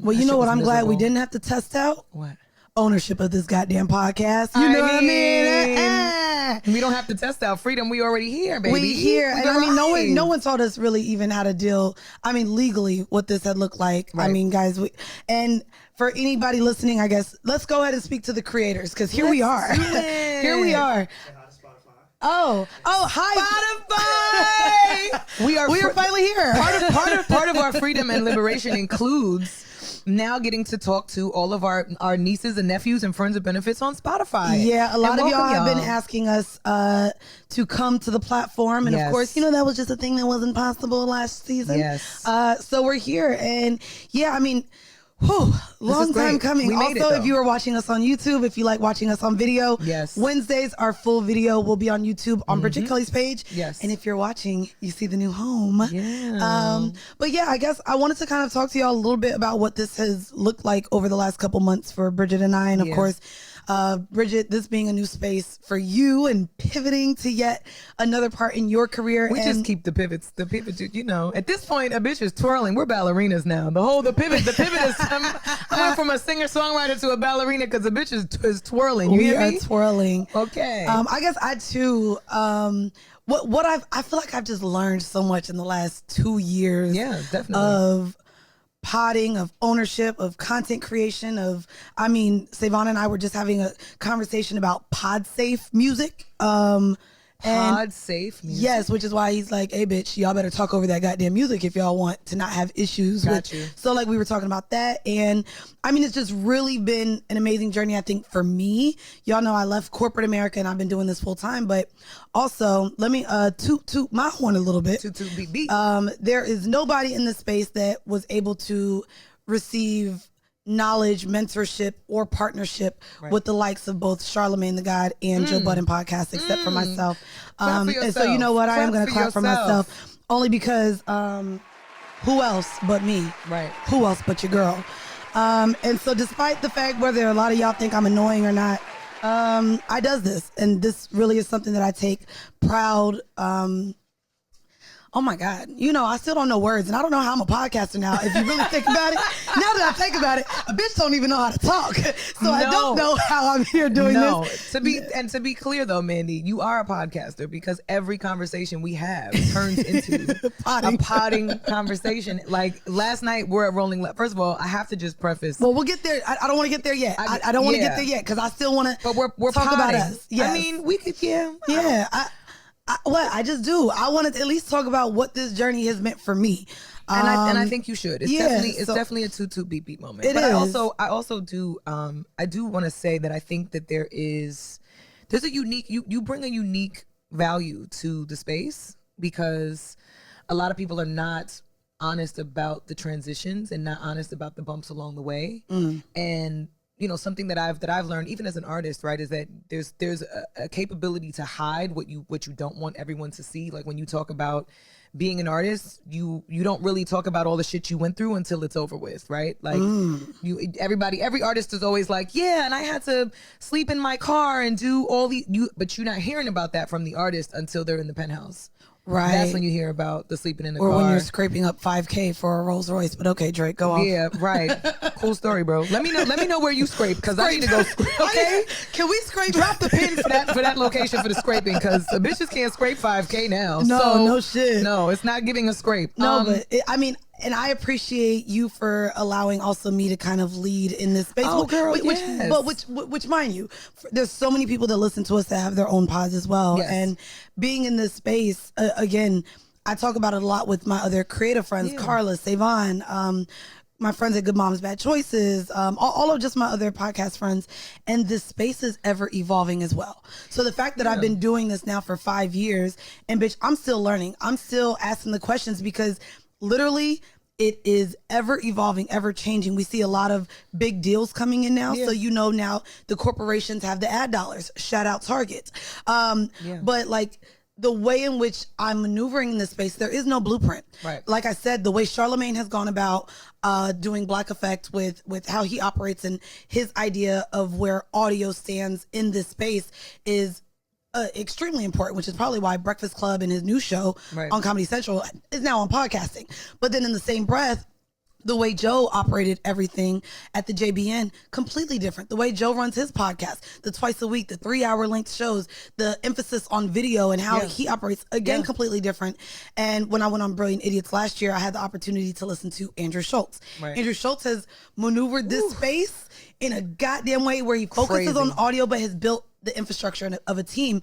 Well, you know what I'm glad we didn't have to test out? What? Ownership of this goddamn podcast. You know what I mean? We don't have to test out freedom. We already here, baby. We here. And I mean, no one taught us really even how to deal, I mean, legally what this had looked like. Right. I mean, guys, and for anybody listening, I guess, let's go ahead and speak to the creators, because here we are. Here we are. Oh, hi. Spotify. we are finally here. Part of our freedom and liberation includes now getting to talk to all of our nieces and nephews and friends of benefits on Spotify. Yeah, a lot of y'all have been asking us to come to the platform. And of course, that was just a thing that wasn't possible last season. Yes. So we're here. And yeah, I mean, long time coming. Also, if you are watching us on YouTube, if you like watching us on video, Wednesdays, our full video will be on YouTube on Bridget Kelly's page. Yes. And if you're watching, you see the new home. Yeah. But yeah, I guess I wanted to kind of talk to y'all a little bit about what this has looked like over the last couple months for Bridget and I. And of course, Bridget, this being a new space for you and pivoting to yet another part in your career. We just keep the pivots, at this point, a bitch is twirling. We're ballerinas now. The pivot is, I went from a singer-songwriter to a ballerina because the bitch is twirling. You hear me? We are twirling. Okay. I guess I too, I feel like I've just learned so much in the last 2 years. Yeah, definitely. Of podding, of ownership, of content creation, Savon and I were just having a conversation about pod safe music. Pod safe music? Yes, which is why he's like, hey bitch, y'all better talk over that goddamn music if y'all want to not have issues. So like we were talking about that, and I mean, it's just really been an amazing journey, I think, for me. Y'all know I left corporate America and I've been doing this full time, but also let me toot my horn a little bit. Toot beep. There is nobody in this space that was able to receive knowledge, mentorship, or partnership with the likes of both Charlamagne the God and Joe Budden podcast, except for myself. And so you know what? I am going to clap for myself, only because who else but me? Right. Who else but your girl? And so despite the fact whether a lot of y'all think I'm annoying or not, I does this, and this really is something that I take proud. Oh my God. I still don't know words, and I don't know how I'm a podcaster now. If you really think about it, now that I think about it, a bitch don't even know how to talk. So I don't know how I'm here doing this. To be clear though, Mandii, you are a podcaster because every conversation we have turns into a podding conversation. Like last night we're at Rolling Loud. First of all, I have to just preface. Well, we'll get there. I don't want to get there yet. I don't want to get there yet because I still want to. But we're talk podding. About us. Yes. I mean, we could, yeah. I just do. I want to at least talk about what this journey has meant for me. And I think you should. It's definitely a toot beep beep moment. But I also do I do want to say that I think that there's a unique you bring a unique value to the space, because a lot of people are not honest about the transitions and not honest about the bumps along the way. And something that I've learned even as an artist, right, is that there's a capability to hide what you don't want everyone to see. Like when you talk about being an artist, you don't really talk about all the shit you went through until it's over with, right? Like every artist is always like, yeah, and I had to sleep in my car and do all but you're not hearing about that from the artist until they're in the penthouse. Right. That's when you hear about the sleeping in the car. Or when you're scraping up $5,000 for a Rolls Royce. But okay, Drake, go on. Yeah, right. Cool story, bro. Let me know where you scrape, because I need to go scrape. Okay? Can we scrape? Drop the pin for that location for the scraping, because the bitches can't scrape $5,000 now. No shit. No, it's not giving a scrape. No, but and I appreciate you for allowing also me to kind of lead in this space. Oh, girl, which mind you, there's so many people that listen to us that have their own pods as well. Yes. And being in this space, again, I talk about it a lot with my other creative friends, Carla, Savon, my friends at Good Moms, Bad Choices, all of just my other podcast friends. And this space is ever evolving as well. So the fact that I've been doing this now for 5 years, and bitch, I'm still learning. I'm still asking the questions, because literally, it is ever evolving, ever changing. We see a lot of big deals coming in now. So now the corporations have the ad dollars. Shout out Target. But like the way in which I'm maneuvering in this space, there is no blueprint. Right. Like I said, the way Charlamagne has gone about doing Black Effect with how he operates and his idea of where audio stands in this space is extremely important, which is probably why Breakfast Club and his new show on Comedy Central is now on podcasting. But then in the same breath, The way Joe operated everything at the JBN, completely different. The way Joe runs his podcast, the twice a week, the 3-hour length shows, the emphasis on video and how he operates, again, completely different. And when I went on Brilliant Idiots last year, I had the opportunity to listen to Andrew Schultz. Right. Andrew Schultz has maneuvered this space in a goddamn way where he focuses on audio, but has built the infrastructure of a team.